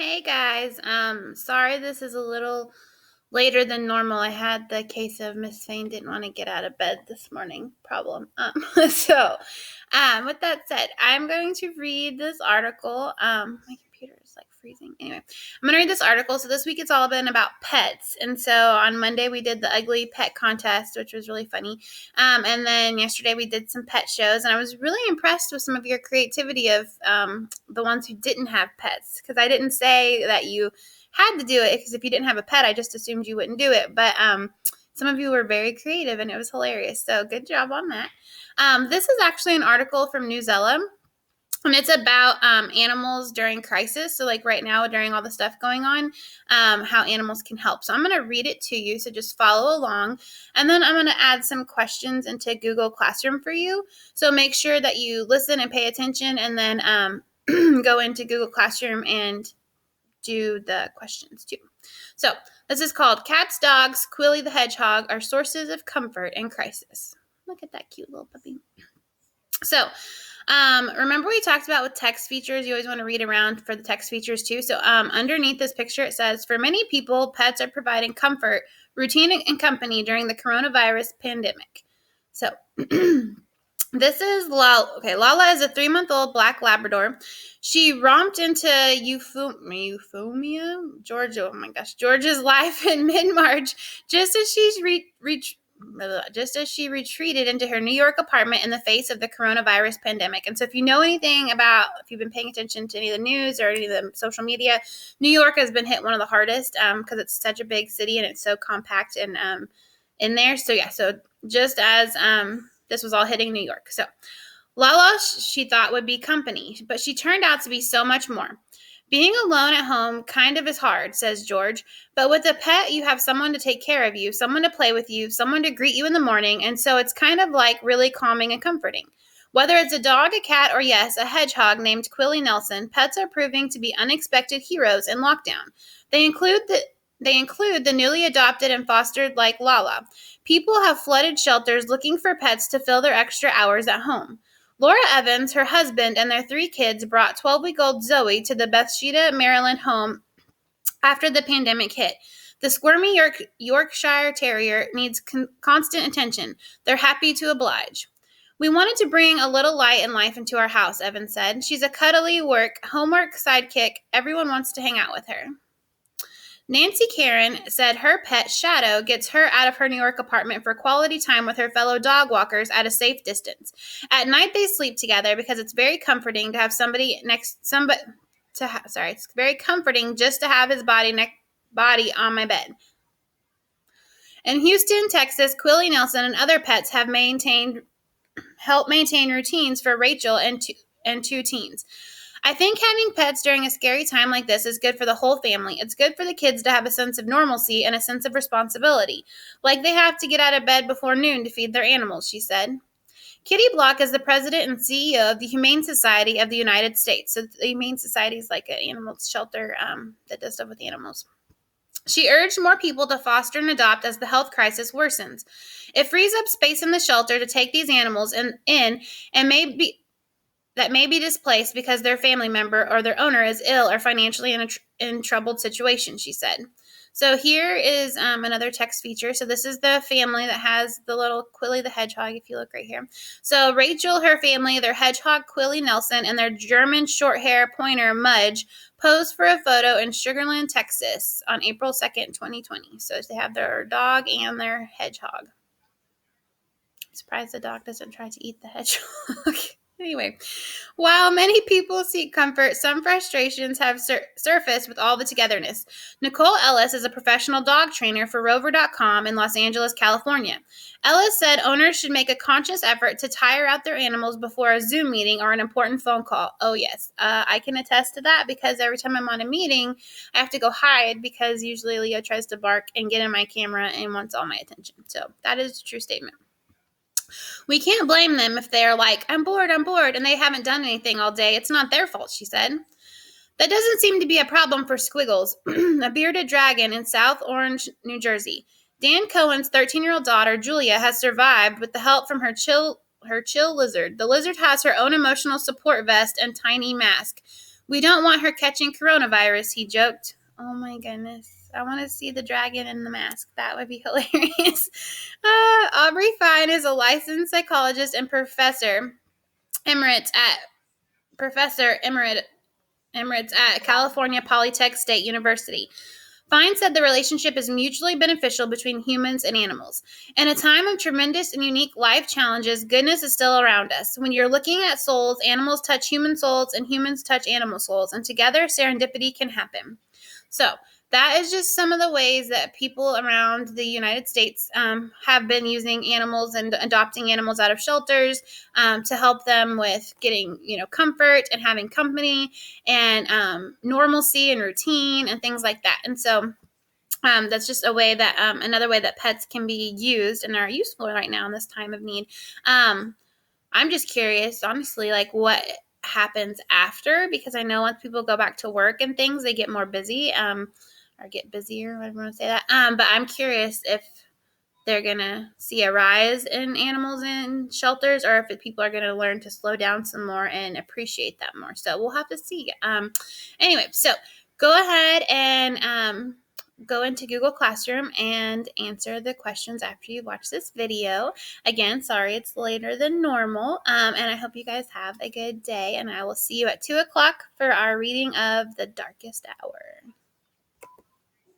Hey guys, sorry this is a little later than normal. I had the case of Miss Fane didn't want to get out of bed this morning problem. With that said, I'm going to read this article. My computer is like freezing. Anyway, I'm going to read this article. So this week it's all been about pets. And so on Monday we did the ugly pet contest, which was really funny. And then yesterday we did some pet shows, and I was really impressed with some of your creativity of the ones who didn't have pets, because I didn't say that you had to do it, because if you didn't have a pet, I just assumed you wouldn't do it. But some of you were very creative, and it was hilarious. So good job on that. This is actually an article from Newsella. And it's about animals during crisis. So like right now during all the stuff going on, how animals can help. So I'm going to read it to you. So just follow along. And then I'm going to add some questions into Google Classroom for you. So make sure that you listen and pay attention, and then go into Google Classroom and do the questions too. So this is called Cats, Dogs, Quilly the Hedgehog Are Sources of Comfort in Crisis. Look at that cute little puppy. So remember we talked about with text features, you always want to read around for the text features too. So underneath this picture, it says, for many people, pets are providing comfort, routine, and company during the coronavirus pandemic. So this is Lala. Okay, Lala is a 3-month-old black Labrador. She romped into Euphemia, Georgia. Oh my gosh, Georgia's life in mid-March, just as she retreated into her New York apartment in the face of the coronavirus pandemic. And so if you know anything about, if you've been paying attention to any of the news or any of the social media, New York has been hit one of the hardest because it's such a big city and it's so compact and in there. So yeah, so just as this was all hitting New York. So Lala, she thought, would be company, but she turned out to be so much more. Being alone at home kind of is hard, says George, but with a pet, you have someone to take care of you, someone to play with you, someone to greet you in the morning, and so it's kind of like really calming and comforting. Whether it's a dog, a cat, or yes, a hedgehog named Quilly Nelson, pets are proving to be unexpected heroes in lockdown. They include the newly adopted and fostered like Lala. People have flooded shelters looking for pets to fill their extra hours at home. Laura Evans, her husband, and their 3 kids brought 12-week-old Zoe to the Bethesda, Maryland home after the pandemic hit. The squirmy Yorkshire Terrier needs constant attention. They're happy to oblige. We wanted to bring a little light and life into our house, Evans said. She's a cuddly homework sidekick. Everyone wants to hang out with her. Nancy Karen said her pet, Shadow, gets her out of her New York apartment for quality time with her fellow dog walkers at a safe distance. At night, they sleep together because it's very comforting to have it's very comforting just to have his body on my bed. In Houston, Texas, Quilly Nelson and other pets have helped maintain routines for Rachel and 2 teens. I think having pets during a scary time like this is good for the whole family. It's good for the kids to have a sense of normalcy and a sense of responsibility. Like they have to get out of bed before noon to feed their animals, she said. Kitty Block is the president and CEO of the Humane Society of the United States. So the Humane Society is like an animal shelter that does stuff with animals. She urged more people to foster and adopt as the health crisis worsens. It frees up space in the shelter to take these animals in and may be displaced because their family member or their owner is ill or financially in troubled situation, she said. So here is another text feature. So this is the family that has the little Quilly the hedgehog, if you look right here. So Rachel, her family, their hedgehog Quilly Nelson, and their German short hair pointer Mudge posed for a photo in Sugar Land, Texas on April 2nd, 2020. So they have their dog and their hedgehog. I'm surprised the dog doesn't try to eat the hedgehog. Anyway, while many people seek comfort, some frustrations have surfaced with all the togetherness. Nicole Ellis is a professional dog trainer for Rover.com in Los Angeles, California. Ellis said owners should make a conscious effort to tire out their animals before a Zoom meeting or an important phone call. Oh, yes. I can attest to that because every time I'm on a meeting, I have to go hide because usually Leo tries to bark and get in my camera and wants all my attention. So that is a true statement. We can't blame them if they're like, I'm bored, and they haven't done anything all day. It's not their fault, she said. That doesn't seem to be a problem for Squiggles, a bearded dragon in South Orange, New Jersey. Dan Cohen's 13-year-old daughter, Julia, has survived with the help from her chill lizard. The lizard has her own emotional support vest and tiny mask. We don't want her catching coronavirus, he joked. Oh my goodness. I want to see the dragon in the mask. That would be hilarious. Aubrey Fine is a licensed psychologist and emeritus at California Polytech State University. Fine said the relationship is mutually beneficial between humans and animals. In a time of tremendous and unique life challenges, goodness is still around us. When you're looking at souls, animals touch human souls and humans touch animal souls, and together serendipity can happen. So that is just some of the ways that people around the United States have been using animals and adopting animals out of shelters to help them with getting, comfort and having company and normalcy and routine and things like that. And so that's just a way that another way that pets can be used and are useful right now in this time of need. I'm just curious, honestly, like what happens after, because I know once people go back to work and things, they get more busy, or get busier, whatever you want to say that. But I'm curious if they're going to see a rise in animals in shelters, or if people are going to learn to slow down some more and appreciate that more. So we'll have to see. Anyway, so go ahead and go into Google Classroom and answer the questions after you watch this video. Again, sorry it's later than normal, and I hope you guys have a good day, and I will see you at 2 o'clock for our reading of The Darkest Hour.